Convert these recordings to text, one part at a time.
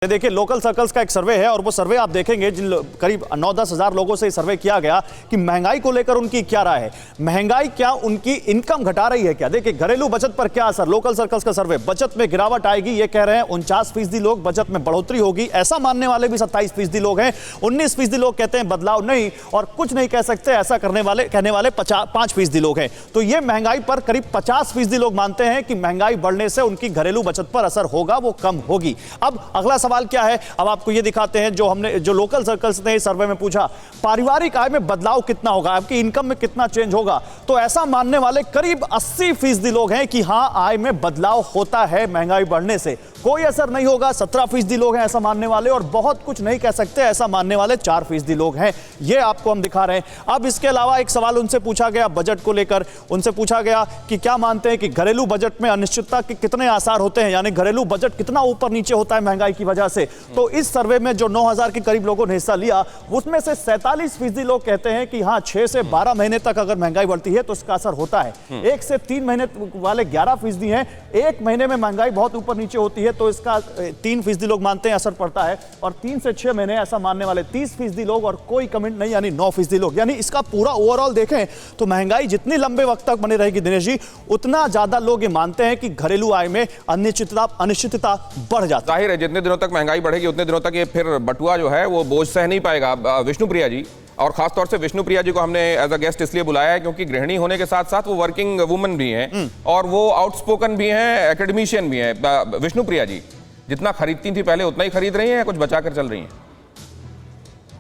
देखिए, local circles का एक सर्वे है और वो सर्वे आप देखेंगे जिन करीब 9-10 हजार लोगों से सर्वे किया गया कि महंगाई को लेकर उनकी क्या राय है। महंगाई क्या उनकी इनकम घटा रही है क्या? देखिए, घरेलू बचत पर क्या असर, लोकल सर्कल्स का सर्वे, बचत में गिरावट आएगी ये कह रहे हैं 49% लोग, बचत में बढ़ोतरी होगी ऐसा मानने वाले भी 27% लोग हैं, 19% लोग कहते हैं बदलाव नहीं और कुछ नहीं कह सकते ऐसा कहने वाले 5% लोग हैं। तो ये महंगाई पर करीब 50% लोग मानते हैं कि महंगाई बढ़ने से उनकी घरेलू बचत पर असर होगा, वो कम होगी। अब अगला सवाल क्या है, अब आपको ये दिखाते हैं जो लोकल सर्कल्स ने इस सर्वे में पूछा, पारिवारिक आय में बदलाव कितना होगा, आपकी इनकम में कितना चेंज होगा। तो ऐसा मानने वाले करीब 80% लोग हैं कि हां, आय में बदलाव होता है महंगाई बढ़ने से, कोई असर नहीं होगा 17% लोग हैं ऐसा मानने वाले, और बहुत कुछ नहीं कह सकते ऐसा मानने वाले 4% लोग हैं। ये आपको हम दिखा रहे हैं। अब इसके अलावा एक सवाल उनसे पूछा गया बजट को लेकर, उनसे पूछा गया कि क्या मानते हैं कि घरेलू बजट में अनिश्चितता के कितने आसार होते हैं, यानी घरेलू बजट कितना ऊपर नीचे होता है महंगाई की वजह से। तो इस सर्वे में जो 9000 के करीब लोगों ने हिस्सा लिया, उसमें से 47% लोग कहते हैं कि हां, 6 से 12 महीने तक अगर महंगाई बढ़ती है तो इसका असर होता है। 1 से 3 महीने वाले 11% हैं, 1 महीने में महंगाई बहुत ऊपर नीचे होती है तो इसका 3% लोग मानते हैं असर पड़ता है, और 3 से 6 महीने ऐसा मानने वाले 30% लोग, और कोई कमेंट नहीं यानी 9% लोग। यानी इसका पूरा ओवरऑल देखें तो महंगाई जितनी लंबे वक्त तक बनी रहेगी दिनेश जी, उतना ज्यादा लोग ये मानते हैं कि घरेलू आय में अनिश्चितता बढ़ जाती है। जाहिर है जितने दिनों तक महंगाई बढ़ेगी उतने दिनों तक ये फिर बटुआ जो है वो बोझ सह नहीं पाएगा। विष्णुप्रिया जी, और खासतौर से विष्णुप्रिया जी को हमने एज अ गेस्ट इसलिए बुलाया है क्योंकि गृहिणी होने के साथ साथ वो वर्किंग वुमन भी हैं और वो आउटस्पोकन भी हैं, एकेडमिशियन भी हैं। विष्णुप्रिया जी, जितना खरीदती थी पहले उतना ही खरीद रही हैं या कुछ बचा कर चल रही हैं?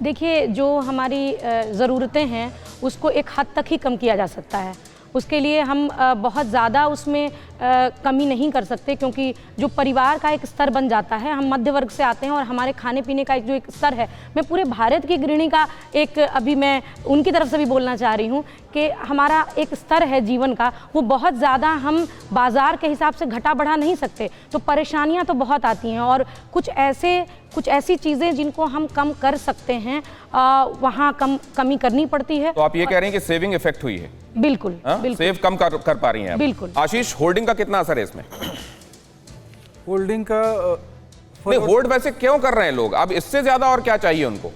देखिए, जो हमारी ज़रूरतें हैं उसको एक हद तक ही कम किया जा सकता है। उसके लिए हम बहुत ज़्यादा उसमें कमी नहीं कर सकते, क्योंकि जो परिवार का एक स्तर बन जाता है, हम मध्य वर्ग से आते हैं और हमारे खाने पीने का जो एक स्तर है, मैं पूरे भारत की गृहिणी का एक अभी मैं उनकी तरफ से भी बोलना चाह रही हूँ कि हमारा एक स्तर है जीवन का, वो बहुत ज़्यादा हम बाज़ार के हिसाब से घटा बढ़ा नहीं सकते। तो परेशानियाँ तो बहुत आती हैं और कुछ ऐसी चीज़ें जिनको हम कम कर सकते हैं वहाँ कमी करनी पड़ती है। तो आप ये कह रहे हैं कि सेविंग इफेक्ट हुई है? बिल्कुल, बिल्कुल। सेव कम कर पा रही हैं आप? बिल्कुल। आशीष, होल्डिंग का कितना असर है इसमें? होल्डिंग का नहीं, होल्ड वैसे क्यों कर रहे हैं लोग? अब इससे ज्यादा और क्या चाहिए उनको?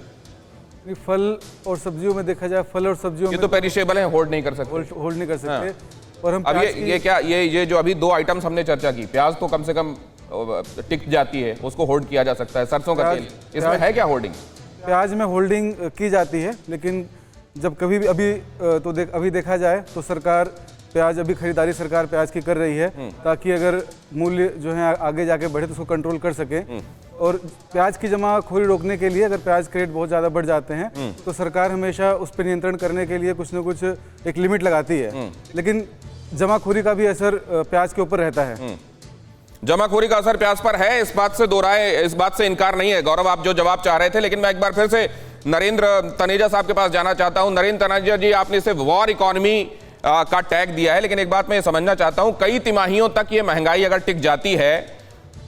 फल और सब्जियों में देखा जाए, फल और सब्जियों ये में तो पेरिशेबल है, होल्ड नहीं कर सकते। होल्ड नहीं कर सकते। हाँ। और हम अब ये जो अभी 2 आइटम्स हमने चर्चा की, प्याज तो कम से कम टिक जाती है, उसको होल्ड किया जा सकता है, सरसों का तेल, इसमें है क्या होल्डिंग? प्याज में होल्डिंग की जाती है, लेकिन जब कभी भी अभी देखा जाए तो सरकार प्याज अभी खरीदारी सरकार प्याज की कर रही है ताकि अगर मूल्य जो है आगे जाके बढ़े तो उसको कंट्रोल कर सके। और प्याज की जमाखोरी रोकने के लिए अगर प्याज के रेट बहुत ज़्यादा बढ़ जाते हैं तो सरकार हमेशा उस पर नियंत्रण करने के लिए कुछ न कुछ एक लिमिट लगाती है, लेकिन जमाखोरी का भी असर प्याज के ऊपर रहता है। जमाखोरी का असर प्याज पर है, इस बात से दो राय, इस बात से इनकार नहीं है। गौरव, आप जो जवाब चाह रहे थे, लेकिन मैं एक बार फिर से नरेंद्र तनेजा साहब के पास जाना चाहता हूं। नरेंद्र तनेजा जी, आपने इसे वॉर इकोनॉमी का टैग दिया है, लेकिन एक बात मैं समझना चाहता हूं, कई तिमाहियों तक ये महंगाई अगर टिक जाती है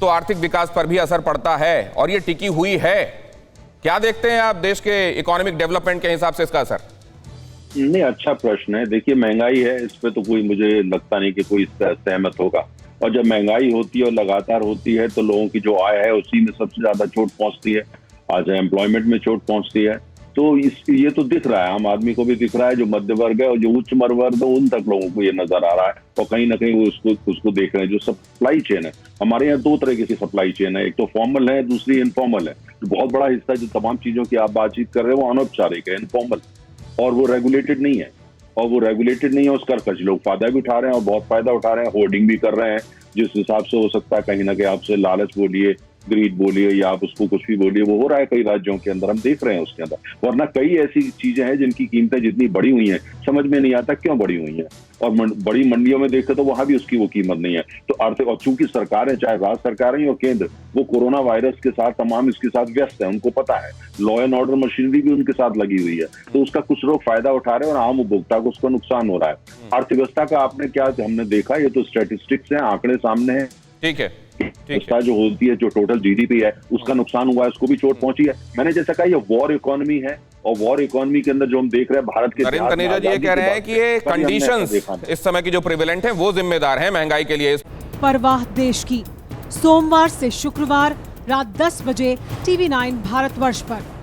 तो आर्थिक विकास पर भी असर पड़ता है और ये टिकी हुई है। क्या देखते हैं आप देश के इकोनॉमिक डेवलपमेंट के हिसाब से इसका असर? नहीं, अच्छा प्रश्न है। देखिए, महंगाई है, इस पे तो कोई मुझे लगता नहीं कि कोई इस पर सहमत होगा। और जब महंगाई होती है और लगातार होती है तो लोगों की जो आय है उसी में सबसे ज्यादा चोट पहुंचती है, आज एम्प्लॉयमेंट में चोट पहुंचती है। तो ये तो दिख रहा है, आम आदमी को भी दिख रहा है, जो मध्य वर्ग है और जो उच्च वर्ग है उन तक लोगों को ये नजर आ रहा है, और कहीं ना कहीं वो उसको देख रहे हैं। जो सप्लाई चेन है, हमारे यहाँ 2 तरह की सप्लाई चेन है, एक तो फॉर्मल है, दूसरी इनफॉर्मल है। तो बहुत बड़ा हिस्सा जो तमाम चीजों की आप बातचीत कर रहे हो वो अनौपचारिक है, इनफॉर्मल, और वो रेगुलेटेड नहीं है। और वो रेगुलेटेड नहीं है, उसका कुछ लोग फायदा भी उठा रहे हैं और बहुत फायदा उठा रहे हैं, होर्डिंग भी कर रहे हैं, जिस हिसाब से हो सकता है कहीं ना कहीं आपसे लालच बोलिए, ग्रीड बोलिए, या आप उसको कुछ भी बोलिए, वो हो रहा है कई राज्यों के अंदर, हम देख रहे हैं उसके अंदर। वरना कई ऐसी चीजें हैं जिनकी कीमतें जितनी बढ़ी हुई हैं समझ में नहीं आता क्यों बढ़ी हुई हैं, और बड़ी मंडियों में देखें तो वहां भी उसकी वो कीमत नहीं है। तो आर्थिक, और चूंकि सरकारें, चाहे राज्य सरकारें और केंद्र, वो कोरोना वायरस के साथ तमाम इसके साथ व्यस्त है, उनको पता है, लॉ एंड ऑर्डर मशीनरी भी उनके साथ लगी हुई है, तो उसका कुछ लोग फायदा उठा रहे हैं और आम उपभोक्ता को उसका नुकसान हो रहा है। अर्थव्यवस्था का आपने क्या हमने देखा, ये तो स्टैटिस्टिक्स हैं, आंकड़े सामने हैं। ठीक है, उसका जो होती है, जो टोटल जीडीपी है उसका नुकसान हुआ है, उसको भी चोट पहुंची है। मैंने जैसा कहा, ये वॉर इकोनॉमी है, और वॉर इकोनॉमी के अंदर जो हम देख रहे हैं भारत के, नरेंद्र तनेजा जी ये कह रहे हैं कि ये कंडीशंस इस समय की जो प्रिवेलेंट हैं वो जिम्मेदार हैं महंगाई के लिए। परवाह देश की, सोमवार से शुक्रवार रात 10 बजे TV9 भारतवर्ष पर।